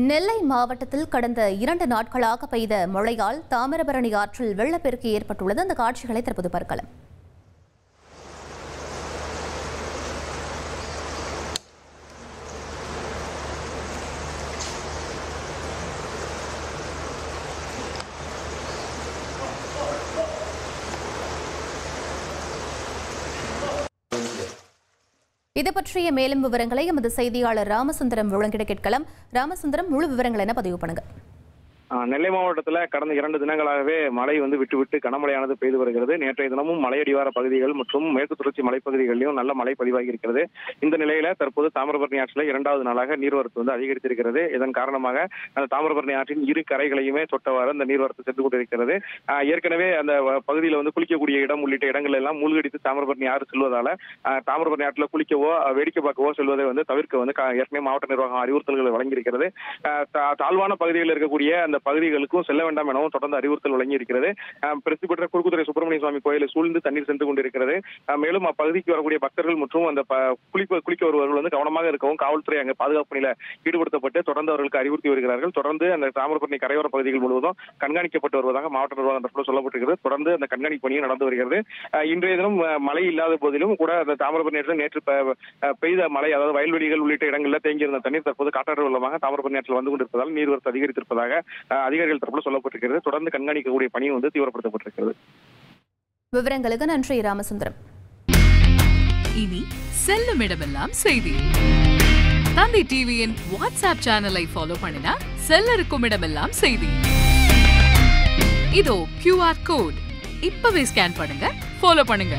நெல்லை மாவட்டத்தில் கடந்த 2 நாட்களாக பெய்த மழையால் தாமிரபரணி ஆற்றில் வெள்ளப்பெருக்கு ஏற்பட்டுள்ளது. அந்த காட்சிகளை தற்போது பார்க்கலாம். இது பற்றிய மேலும் விவரங்களை எமது செய்தியாளர் ராமசுந்தரம் வழங்கிட கேட்கலாம். ராமசுந்தரம், முழு விவரங்கள் என்ன பதிவு பண்ணுங்க. நெல்லை மாவட்டத்தில் கடந்த 2 தினங்களாகவே மழை விட்டு விட்டு கனமழையானது பெய்து வருகிறது. நேற்றைய தினமும் மலையடிவார பகுதிகள் மற்றும் மேற்கு தொடர்ச்சி மலைப்பகுதிகளிலும் நல்ல மழை பதிவாகி இருக்கிறது. இந்த நிலையில தற்போது தாமிரபரணி ஆற்றில் 2வது நாளாக நீர்வரத்து அதிகரித்திருக்கிறது. இதன் காரணமாக அந்த தாமிரபரணி ஆற்றின் இரு கரைகளையுமே தொட்டவாறு அந்த நீர்வரத்து சென்று கொண்டிருக்கிறது. ஏற்கனவே அந்த பகுதியில் குளிக்கக்கூடிய இடம் உள்ளிட்ட இடங்கள் எல்லாம் மூழ்கடித்து தாமிரபரணி ஆறு செல்வதால தாமிரபரணி ஆற்றில் குளிக்கவோ வேடிக்கை பார்க்கவோ செல்வதை தவிர்க்க ஏற்கனவே மாவட்ட நிர்வாகம் அறிவுறுத்தல்களை வழங்கியிருக்கிறது. தாழ்வான பகுதிகளில் இருக்கக்கூடிய அந்த பகுதிகளுக்கும் செல்ல வேண்டாம் எனவும் தொடர்ந்து அறிவுறுத்தல் வழங்கி இருக்கிறது. பிரசித்தி பெற்ற குறுக்குத்துறை சுப்பிரமணிய சுவாமி கோயிலை சூழ்ந்து தண்ணீர் சென்று கொண்டிருக்கிறது. மேலும் அப்பகுதிக்கு வரக்கூடிய பக்தர்கள் மற்றும் அந்த குளிக்க வருபவர்கள் கவனமாக இருக்கவும் காவல்துறை அங்கு பாதுகாப்பு பணியில ஈடுபடுத்தப்பட்டு தொடர்ந்து அவர்களுக்கு அறிவுறுத்தி வருகிறார்கள். தொடர்ந்து அந்த தாமிரபரணி கரையோர பகுதிகள் முழுவதும் கண்காணிக்கப்பட்டு வருவதாக மாவட்ட நிர்வாகம் தரப்பில் சொல்லப்பட்டிருக்கிறது. தொடர்ந்து அந்த கண்காணிப்பு பணியும் நடந்து வருகிறது. இன்றைய தினம் மழை இல்லாத போதிலும் கூட அந்த தாமிரபரணி நேற்று பெய்த மழை, அதாவது வயல்வெளிகள் உள்ளிட்ட இடங்களில் தேங்கியிருந்த தண்ணீர் தற்போது காட்டாற்று வெள்ளமாக தாமிரபரணி ஆற்றில் வந்து கொண்டிருப்பதால் நீர்வரத்து அதிகரித்திருப்பதாக அதிகாரிகள் தரப்பில் சொல்லப்பட்டிருக்கிறது. தொடர்ந்து கண்காணிக்கக்கூடிய பணியும் தீவிரப்படுத்தப்பட்டிருக்கிறது. விவரங்களுக்கு நன்றி ராமசுந்தரம். இனி செல்லும் இடமெல்லாம் செய்தி. தந்தை டிவியின் வாட்ஸ்அப் சேனலை ஃபாலோ பண்ணினா செல்ல இருக்கும் இடமெல்லாம் செய்தி. இதோ QR கோட் இப்பவே ஸ்கேன் பண்ணுங்க, ஃபாலோ பண்ணுங்க.